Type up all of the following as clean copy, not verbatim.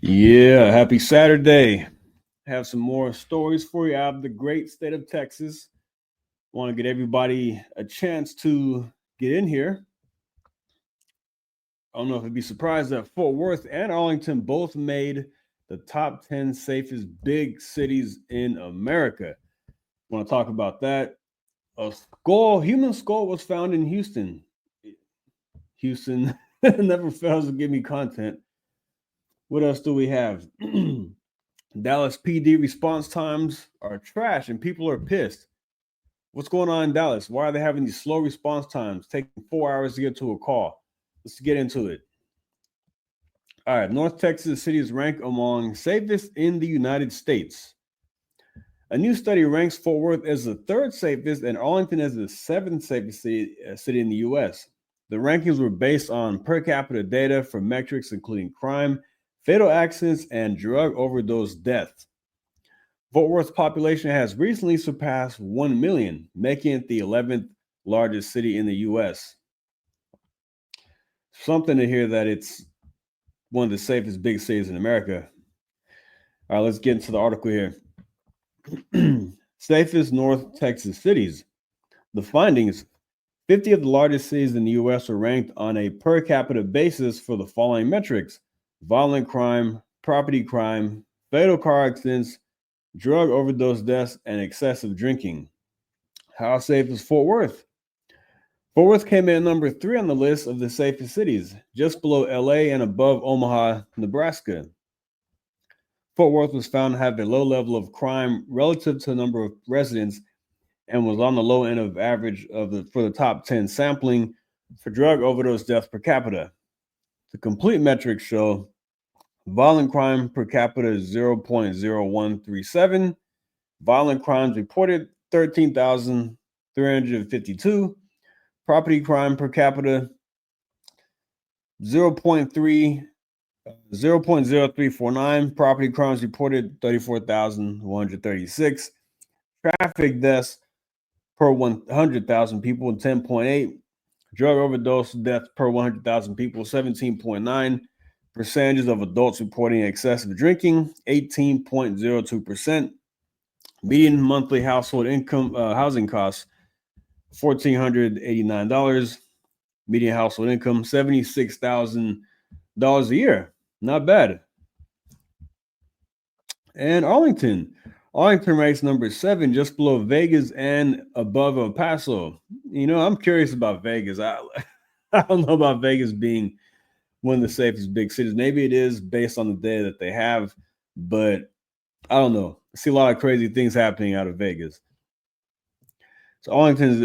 Yeah, happy Saturday. Have some more stories for you out of the great state of Texas. Want to get everybody a chance to get in here. I don't know if you'd be surprised that Fort Worth and Arlington both made the top 10 safest big cities in America. Want to talk about that? A human skull was found in Houston. Houston never fails to give me content. What else do we have? Dallas PD response times are trash and people are pissed. What's going on in Dallas? Why are they having these slow response times, taking 4 hours to get to a call? Let's get into it. All right, North Texas cities rank among safest in the United States. A new study ranks Fort Worth as the third safest and Arlington as the seventh safest city in the U.S. The rankings were based on per capita data for metrics including crime, fatal accidents, and drug overdose deaths. Fort Worth's population has recently surpassed 1 million, making it the 11th largest city in the U.S. Something to hear that it's one of the safest big cities in America. All right, let's get into the article here. Safest North Texas cities. The findings: 50 of the largest cities in the U.S. are ranked on a per capita basis for the following metrics: violent crime, property crime, fatal car accidents, drug overdose deaths, and excessive drinking. How safe is Fort Worth? Fort Worth came in at number 3 on the list of the safest cities, just below LA and above Omaha, Nebraska. Fort Worth was found to have a low level of crime relative to the number of residents and was on the low end of average for the top 10 sampling for drug overdose deaths per capita. The complete metrics show violent crime per capita is 0.0137. Violent crimes reported 13,352. Property crime per capita 0.0349. Property crimes reported 34,136. Traffic deaths per 100,000 people 10.8. Drug overdose deaths per 100,000 people 17.9. Percentages of adults reporting excessive drinking 18.02%. Median monthly household income housing costs $1,489. Median household income $76,000 a year. Not bad. And Arlington ranks number 7, just below Vegas and above El Paso. You know, I'm curious about Vegas. I don't know about Vegas being one of the safest big cities. Maybe it is based on the data that they have, but I don't know. I see a lot of crazy things happening out of Vegas. So Arlington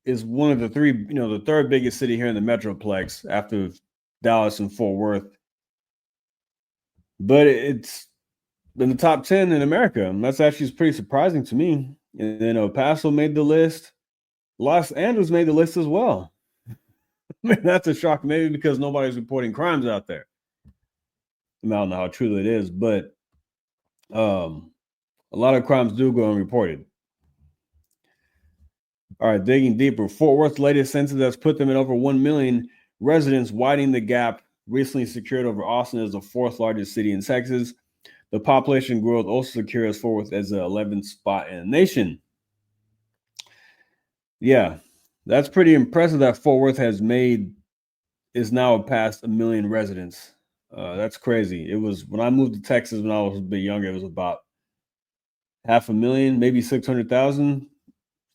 is one of the 3, the third biggest city here in the Metroplex after Dallas and Fort Worth. But it's in the top 10 in America. And that's actually pretty surprising to me. And then El Paso made the list. Los Angeles made the list as well. I mean, that's a shock, maybe because nobody's reporting crimes out there. I don't know how true that is, but a lot of crimes do go unreported. All right, digging deeper. Fort Worth's latest census has put them at over 1 million residents, widening the gap recently secured over Austin as the 4th largest city in Texas. The population growth also secures Fort Worth as the 11th spot in the nation. Yeah, that's pretty impressive that Fort Worth is now past 1 million residents. That's crazy. It was when I moved to Texas when I was a bit younger, it was about 500,000, maybe 600,000,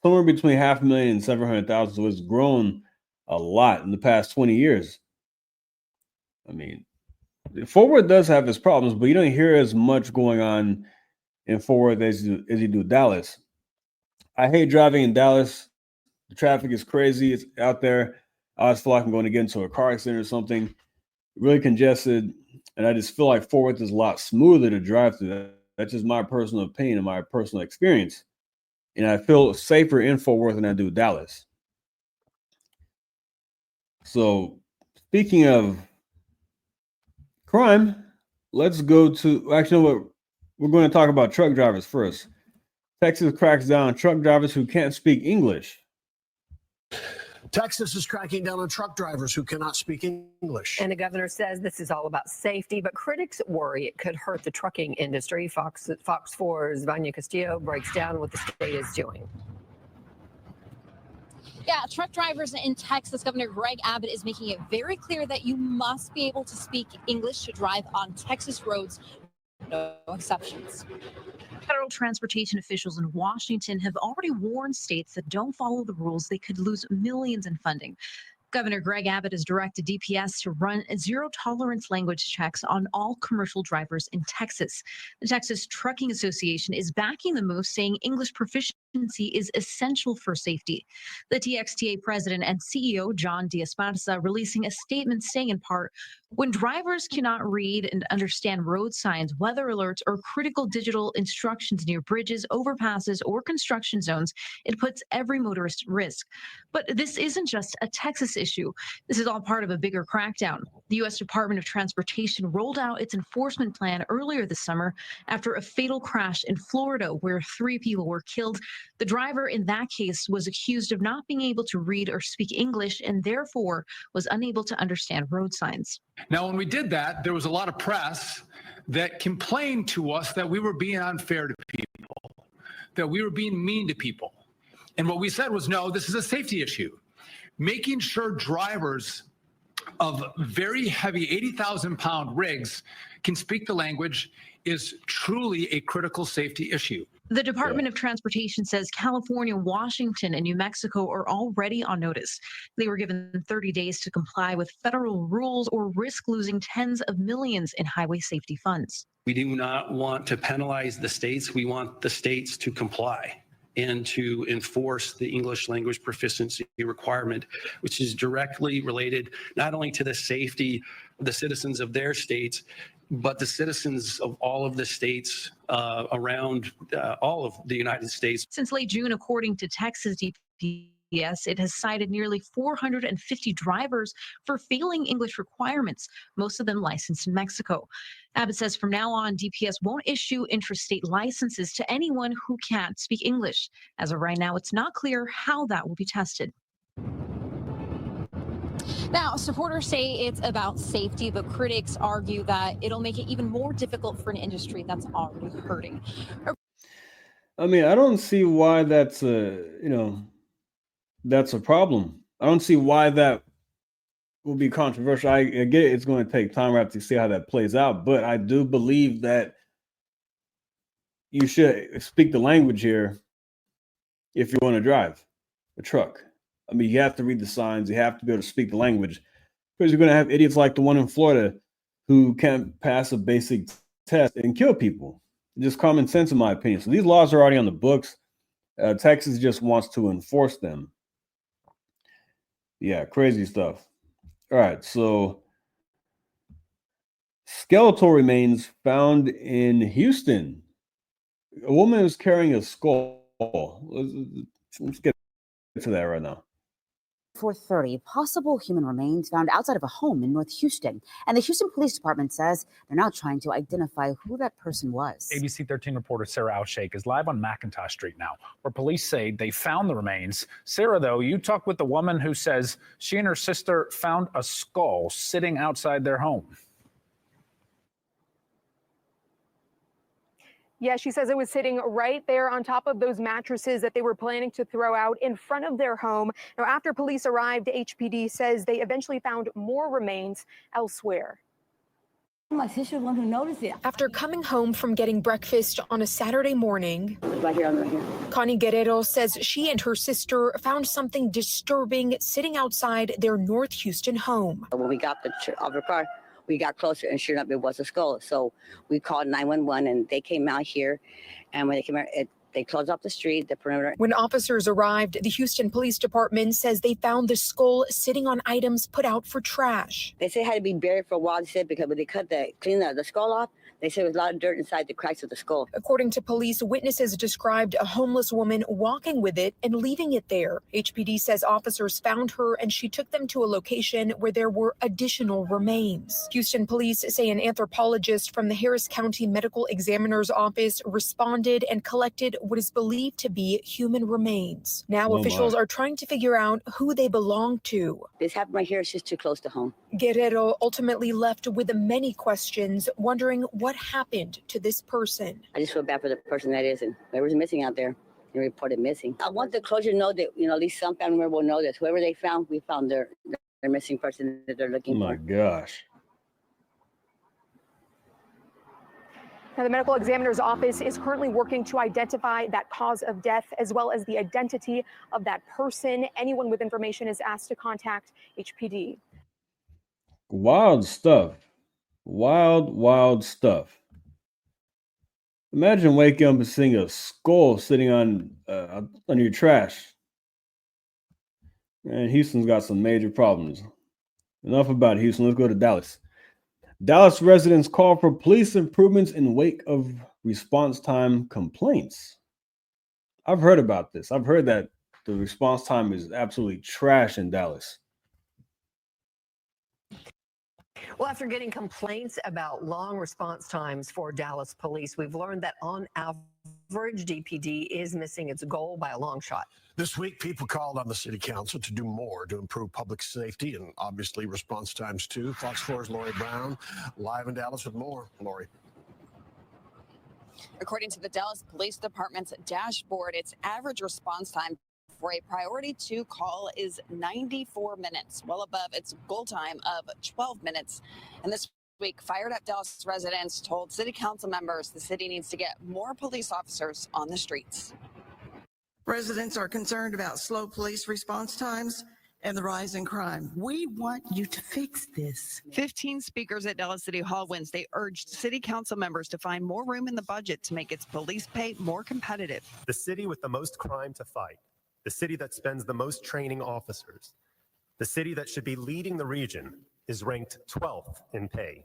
somewhere between 500,000 and 700,000. So it's grown a lot in the past 20 years. I mean, Fort Worth does have its problems, but you don't hear as much going on in Fort Worth as you do Dallas. I hate driving in Dallas. The traffic is crazy. It's out there. I always feel like I'm going to get into a car accident or something. Really congested, and I just feel like Fort Worth is a lot smoother to drive through. That's just my personal opinion and my personal experience. And I feel safer in Fort Worth than I do Dallas. So, speaking of crime, let's go to, actually, we're going to talk about truck drivers first. Texas cracks down on truck drivers who can't speak English. Texas is cracking down on truck drivers who cannot speak English. And the governor says this is all about safety, but critics worry it could hurt the trucking industry. Fox 4's Vanya Castillo breaks down what the state is doing. Yeah, truck drivers in Texas, Governor Greg Abbott is making it very clear that you must be able to speak English to drive on Texas roads. No exceptions. Federal transportation officials in Washington have already warned states that don't follow the rules they could lose millions in funding. Governor Greg Abbott has directed DPS to run zero-tolerance language checks on all commercial drivers in Texas. The Texas Trucking Association is backing the move, saying English proficiency is essential for safety. The TXTA president and CEO, John D'Esparza, releasing a statement saying in part, when drivers cannot read and understand road signs, weather alerts, or critical digital instructions near bridges, overpasses, or construction zones, it puts every motorist at risk. But this isn't just a Texas issue. This is all part of a bigger crackdown. The U.S. Department of Transportation rolled out its enforcement plan earlier this summer after a fatal crash in Florida where 3 people were killed. The driver in that case was accused of not being able to read or speak English and therefore was unable to understand road signs. Now, when we did that, there was a lot of press that complained to us that we were being unfair to people, that we were being mean to people. And what we said was, no, this is a safety issue. Making sure drivers of very heavy 80,000-pound rigs can speak the language is truly a critical safety issue. The Department of Transportation says California, Washington, and New Mexico are already on notice. They were given 30 days to comply with federal rules or risk losing tens of millions in highway safety funds. We do not want to penalize the states. We want the states to comply and to enforce the English language proficiency requirement, which is directly related not only to the safety of the citizens of their states, but the citizens of all of the states around all of the United States. Since late June, according to Texas DPS, it has cited nearly 450 drivers for failing English requirements, most of them licensed in Mexico. Abbott says from now on, DPS won't issue interstate licenses to anyone who can't speak English. As of right now, it's not clear how that will be tested. Now, supporters say it's about safety, but critics argue that it'll make it even more difficult for an industry that's already hurting. I mean, I don't see why that's that's a problem. I don't see why that will be controversial. I get it, it's going to take time. We have to see how that plays out, but I do believe that you should speak the language here if you want to drive a truck. I mean, you have to read the signs. You have to be able to speak the language, because you're going to have idiots like the one in Florida who can't pass a basic test and kill people. Just common sense, in my opinion. So these laws are already on the books. Texas just wants to enforce them. Yeah, crazy stuff. All right, so skeletal remains found in Houston. A woman is carrying a skull. Let's get to that right now. 4:30, possible human remains found outside of a home in North Houston. And the Houston Police Department says they're now trying to identify who that person was. ABC 13 reporter Sarah Alshake is live on McIntosh Street now, where police say they found the remains. Sarah, though, you talked with the woman who says she and her sister found a skull sitting outside their home. Yeah, she says it was sitting right there on top of those mattresses that they were planning to throw out in front of their home. Now, after police arrived, HPD says they eventually found more remains elsewhere. My sister was the one who noticed it. After coming home from getting breakfast on a Saturday morning, Right here. Connie Guerrero says she and her sister found something disturbing sitting outside their North Houston home. When we got out the car, we got closer, and sure enough, it was a skull. So we called 911, and they came out here. And when they came out, they closed off the street, the perimeter. When officers arrived, the Houston Police Department says they found the skull sitting on items put out for trash. They said it had to be buried for a while. They said because when they cleaned the skull off, They said there was a lot of dirt inside the cracks of the skull. According to police, witnesses described a homeless woman walking with it and leaving it there. HPD says officers found her and she took them to a location where there were additional remains. Houston police say an anthropologist from the Harris County Medical Examiner's Office responded and collected what is believed to be human remains. Now officials are trying to figure out who they belong to. This happened right here. It's just too close to home. Guerrero ultimately left with many questions, wondering what happened to this person. I just feel bad for the person that is, and whoever's missing out there and reported missing. I want the closure to know that, at least some family member will know this. Whoever they found, we found their missing person that they're looking for. Oh my gosh. Now, the medical examiner's office is currently working to identify that cause of death as well as the identity of that person. Anyone with information is asked to contact HPD. Wild stuff. Wild stuff. Imagine waking up and seeing a skull sitting on your trash. And Houston's got some major problems. Enough about Houston. Let's go to Dallas. Dallas residents call for police improvements in wake of response time complaints. I've heard about this. I've heard that the response time is absolutely trash in Dallas. Well, after getting complaints about long response times for Dallas police, we've learned that on average, DPD is missing its goal by a long shot. This week, people called on the city council to do more to improve public safety and obviously response times too. Fox 4's Lori Brown live in Dallas with more. Lori. According to the Dallas Police Department's dashboard, its average response time for a priority 2 call is 94 minutes, well above its goal time of 12 minutes. And this week, fired up Dallas residents told city council members the city needs to get more police officers on the streets. Residents are concerned about slow police response times and the rise in crime. We want you to fix this. 15 speakers at Dallas City Hall Wednesday urged city council members to find more room in the budget to make its police pay more competitive. The city with the most crime to fight, the city that spends the most training officers, the city that should be leading the region is ranked 12th in pay.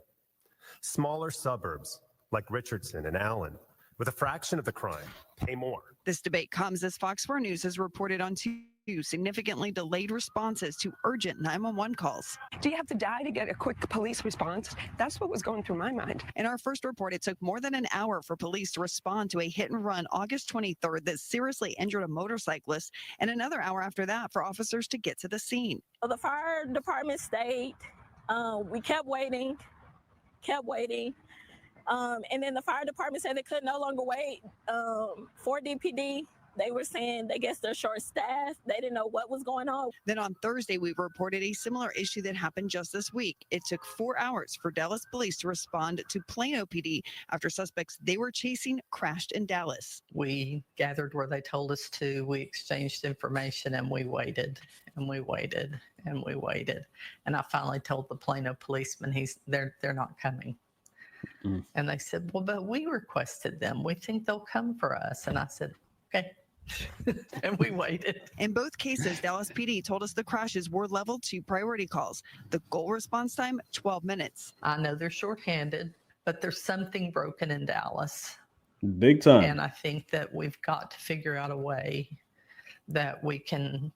Smaller suburbs like Richardson and Allen, with a fraction of the crime, pay more. This debate comes as Fox 4 News has reported on 2 significantly delayed responses to urgent 911 calls. Do you have to die to get a quick police response? That's what was going through my mind. In our first report, it took more than an hour for police to respond to a hit and run August 23rd that seriously injured a motorcyclist, and another hour after that for officers to get to the scene. The fire department stayed. We kept waiting. And then the fire department said they could no longer wait for DPD. They were saying they guess they're short staffed. They didn't know what was going on. Then on Thursday, we reported a similar issue that happened just this week. It took 4 hours for Dallas police to respond to Plano PD after suspects they were chasing crashed in Dallas. We gathered where they told us to. We exchanged information and we waited and we waited and we waited. And I finally told the Plano policeman they're not coming. Mm. And they said, well, but we requested them. We think they'll come for us. And I said, okay. And we waited. In both cases, Dallas PD told us the crashes were level 2 priority calls. The goal response time, 12 minutes. I know they're shorthanded, but there's something broken in Dallas. Big time. And I think that we've got to figure out a way that we can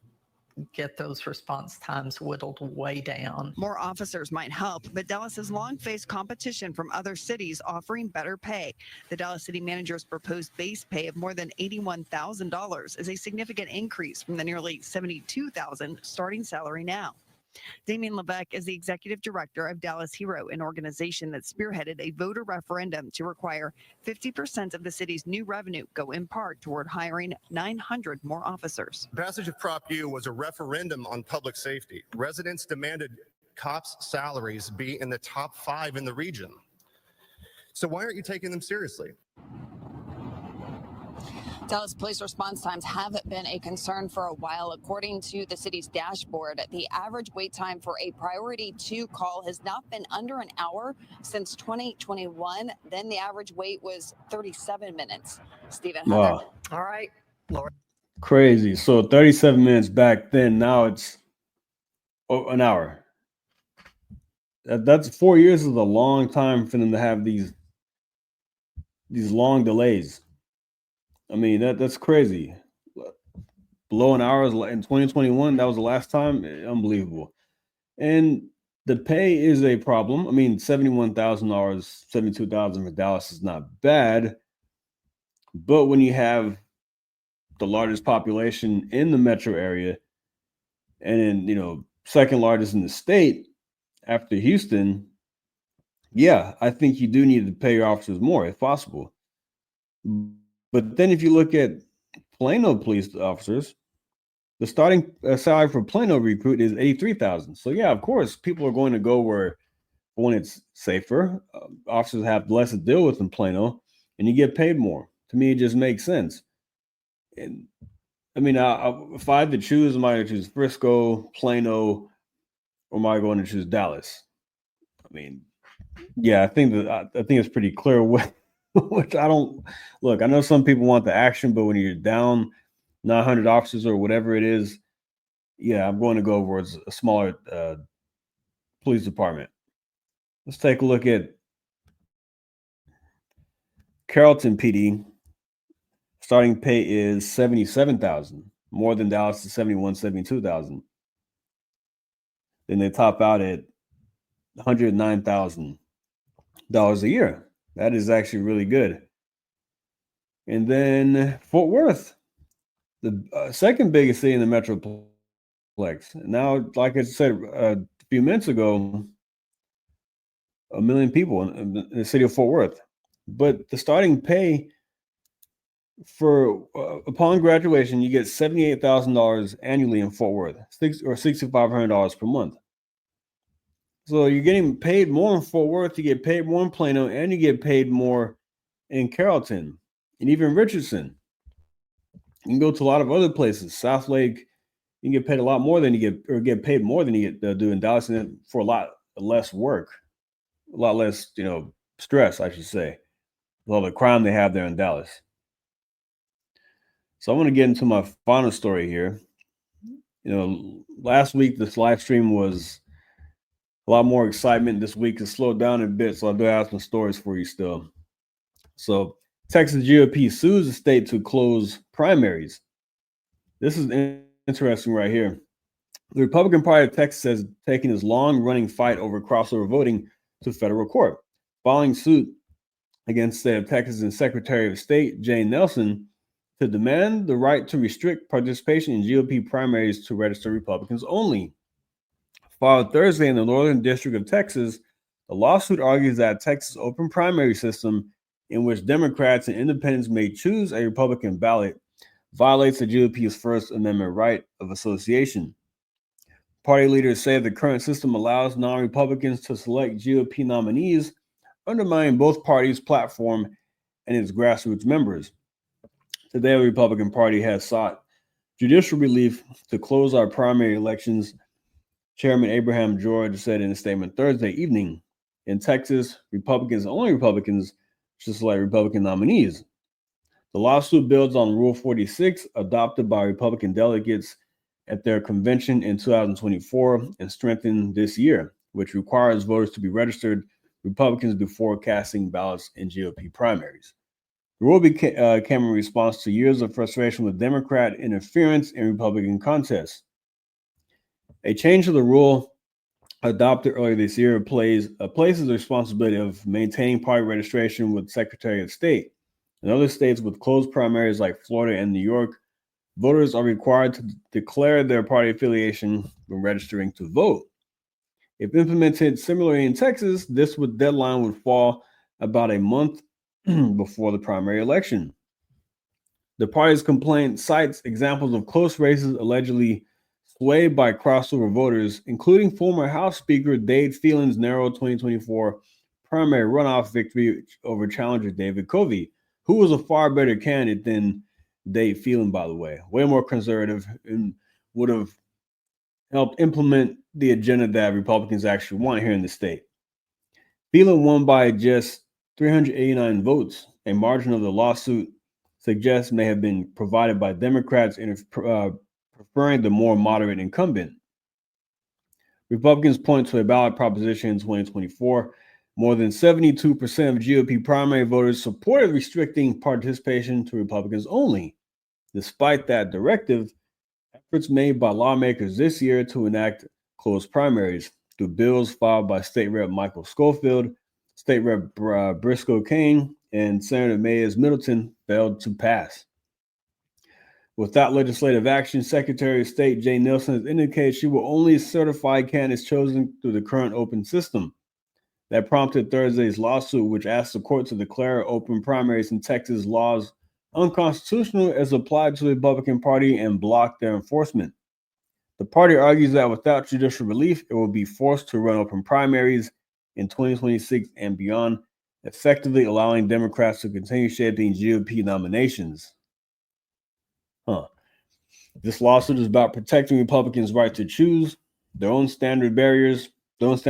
get those response times whittled way down. More officers might help, but Dallas has long faced competition from other cities offering better pay. The Dallas City Manager's proposed base pay of more than $81,000 is a significant increase from the nearly $72,000 starting salary now. Damien Levesque is the executive director of Dallas Hero, an organization that spearheaded a voter referendum to require 50% of the city's new revenue go in part toward hiring 900 more officers. The passage of Prop U was a referendum on public safety. Residents demanded cops' salaries be in the top 5 in the region. So why aren't you taking them seriously? Dallas police response times have been a concern for a while. According to the city's dashboard, the average wait time for a priority 2 call has not been under an hour since 2021. Then the average wait was 37 minutes. Stephen. Wow. All right, Laura. Crazy. So 37 minutes back then. Now it's an hour. That's 4 years is a long time for them to have these these long delays. I mean, that's crazy. Below an hour in 2021, that was the last time. Unbelievable. And the pay is a problem. I mean, $71,000, $72,000 for Dallas is not bad. But when you have the largest population in the metro area, and then, second largest in the state after Houston, yeah, I think you do need to pay your officers more if possible. But then if you look at Plano police officers, the starting salary for Plano recruit is $83,000. So yeah, of course, people are going to go when it's safer. Officers have less to deal with in Plano, and you get paid more. To me, it just makes sense. And I mean, if I had to choose, am I going to choose Frisco, Plano, or am I going to choose Dallas? I mean, yeah, I think it's pretty clear what. Which I don't look. I know some people want the action, but when you're down 900 officers or whatever it is, yeah, I'm going to go towards a smaller police department. Let's take a look at Carrollton PD. Starting pay is $77,000, more than Dallas is $72,000. Then they top out at $109,000 a year. That is actually really good. And then Fort Worth, the second biggest city in the Metroplex. Now, like I said a few minutes ago, 1 million people in the city of Fort Worth. But the starting pay for upon graduation, you get $78,000 annually in Fort Worth, or $6,500 per month. So you're getting paid more in Fort Worth, you get paid more in Plano, and you get paid more in Carrollton and even Richardson. You can go to a lot of other places. South Lake, you can get paid a lot more than you get paid more than you get do in Dallas, and for a lot less work, a lot less, stress, I should say, with all the crime they have there in Dallas. So I want to get into my final story here. Last week this live stream was a lot more excitement. This week has slowed down a bit, so I do have some stories for you still. So Texas GOP sues the state to close primaries. This is interesting right here. The Republican Party of Texas has taken its long-running fight over crossover voting to federal court, filing suit against the state of Texas and Secretary of State Jane Nelson to demand the right to restrict participation in GOP primaries to registered Republicans only. Filed Thursday in the Northern District of Texas, the lawsuit argues that Texas' open primary system, in which Democrats and independents may choose a Republican ballot, violates the GOP's First Amendment right of association. Party leaders say the current system allows non-Republicans to select GOP nominees, undermining both parties' platform and its grassroots members. Today, the Republican Party has sought judicial relief to close our primary elections. Chairman Abraham George said in a statement Thursday evening, in Texas, only Republicans should select Republican nominees. The lawsuit builds on Rule 46, adopted by Republican delegates at their convention in 2024 and strengthened this year, which requires voters to be registered Republicans before casting ballots in GOP primaries. The rule came in response to years of frustration with Democrat interference in Republican contests. A change to the rule adopted earlier this year places the responsibility of maintaining party registration with Secretary of State. In other states with closed primaries like Florida and New York, voters are required to declare their party affiliation when registering to vote. If implemented similarly in Texas, this deadline would fall about a month before the primary election. The party's complaint cites examples of close races allegedly swayed by crossover voters, including former House Speaker Dade Phelan's narrow 2024 primary runoff victory over challenger David Covey, who was a far better candidate than Dade Phelan, by the way, way more conservative, and would have helped implement the agenda that Republicans actually want here in the state. Phelan won by just 389 votes. A margin of the lawsuit suggests may have been provided by Democrats preferring the more moderate incumbent. Republicans point to a ballot proposition in 2024 More than 72% of GOP primary voters supported restricting participation to Republicans only. Despite that directive, efforts made by lawmakers this year to enact closed primaries through bills filed by State Rep. Michael Schofield, State Rep. Briscoe Kane, and Senator Mayes Middleton failed to pass. Without legislative action, Secretary of State Jay Nelson has indicated she will only certify candidates chosen through the current open system. That prompted Thursday's lawsuit, which asked the court to declare open primaries in Texas laws unconstitutional as applied to the Republican Party and block their enforcement. The party argues that without judicial relief, it will be forced to run open primaries in 2026 and beyond, effectively allowing Democrats to continue shaping GOP nominations. This lawsuit is about protecting Republicans' right to choose their own standard barriers. Only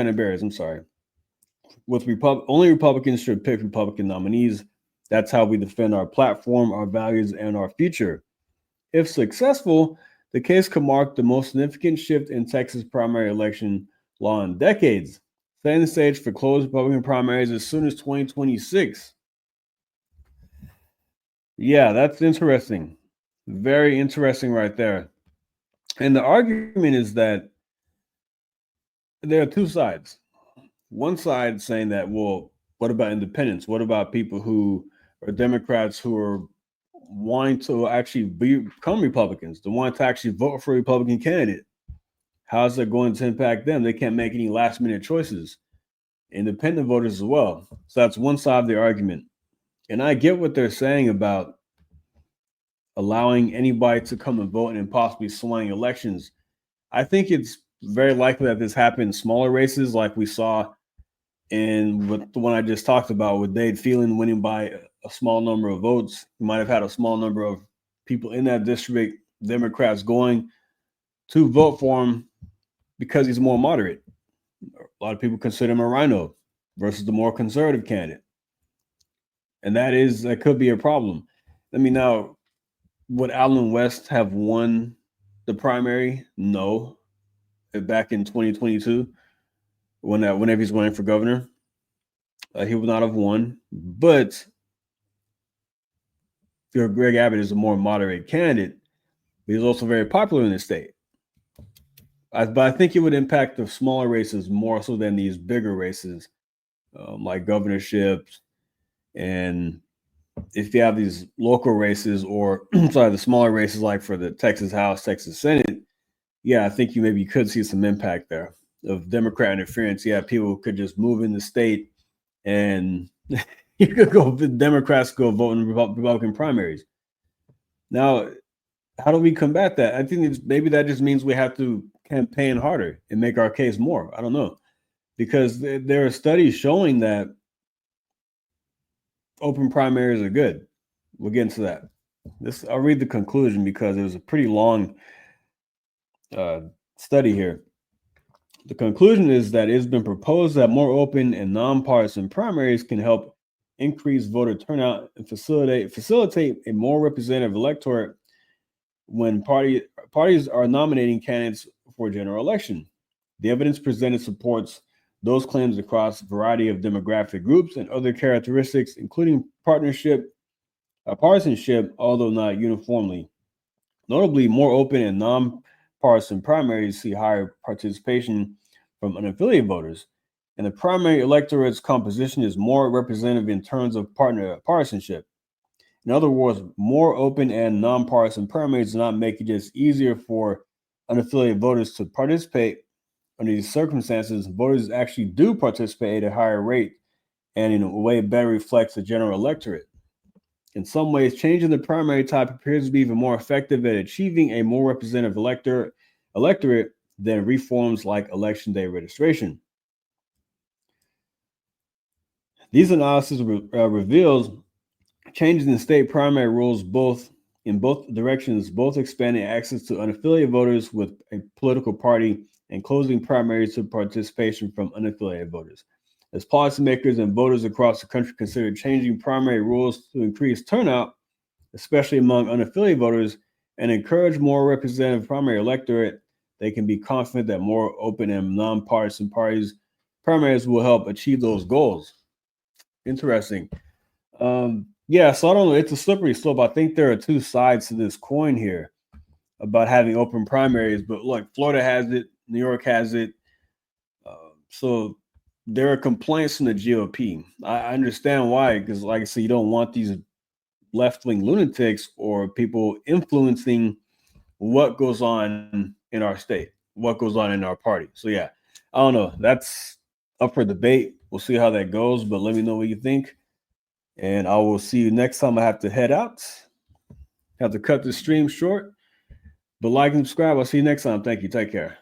Republicans should pick Republican nominees. That's how we defend our platform, our values, and our future. If successful, the case could mark the most significant shift in Texas primary election law in decades, setting the stage for closed Republican primaries as soon as 2026. Yeah, that's interesting. Very interesting right there. And the argument is that there are two sides. One side saying that, well, what about independents? What about people who are Democrats who are wanting to actually become Republicans, the want to actually vote for a Republican candidate? How is that going to impact them? They can't make any last minute choices. Independent voters as well. So that's one side of the argument. And I get what they're saying about allowing anybody to come and vote and possibly swaying elections. I think it's very likely that this happened in smaller races like we saw in the one I just talked about with Dade Phelan winning by a small number of votes. He might have had a small number of people in that district, Democrats going to vote for him because he's more moderate. A lot of people consider him a rhino versus the more conservative candidate. And that could be a problem. Now, would Allen West have won the primary? No. Back in 2022, whenever he's running for governor, he would not have won. But Greg Abbott is a more moderate candidate. But he's also very popular in the state. But I think it would impact the smaller races more so than these bigger races, like governorships. And if you have these local races or the smaller races like for the Texas House, Texas Senate, yeah, I think you maybe could see some impact there of Democrat interference. Yeah, people could just move in the state and you could go, Democrats go vote in Republican primaries. Now, how do we combat that? I think maybe that just means we have to campaign harder and make our case more. I don't know. Because there are studies showing that open primaries are good. We'll get into that. I'll read the conclusion because it was a pretty long study here. The conclusion is that it has been proposed that more open and nonpartisan primaries can help increase voter turnout and facilitate a more representative electorate when parties are nominating candidates for a general election. The evidence presented supports those claims across a variety of demographic groups and other characteristics, including partisanship, although not uniformly. Notably, more open and nonpartisan primaries see higher participation from unaffiliated voters, and the primary electorate's composition is more representative in terms of partisanship. In other words, more open and nonpartisan primaries do not make it just easier for unaffiliated voters to participate. Under these circumstances, voters actually do participate at a higher rate and in a way better reflects the general electorate. In some ways, changing the primary type appears to be even more effective at achieving a more representative electorate than reforms like election day registration. These analyses reveals changes in state primary rules in both directions, both expanding access to unaffiliated voters with a political party and closing primaries to participation from unaffiliated voters. As policymakers and voters across the country consider changing primary rules to increase turnout, especially among unaffiliated voters, and encourage more representative primary electorate, they can be confident that more open and nonpartisan primaries primaries will help achieve those goals. Interesting. Yeah, so I don't know. It's a slippery slope. I think there are two sides to this coin here about having open primaries, but look, Florida has it, New York has it. So there are complaints from the GOP. I understand why, because like I said, you don't want these left-wing lunatics or people influencing what goes on in our state, what goes on in our party. So yeah, I don't know. That's up for debate. We'll see how that goes, but let me know what you think. And I will see you next time I have to head out. Have to cut the stream short. But like and subscribe. I'll see you next time. Thank you. Take care.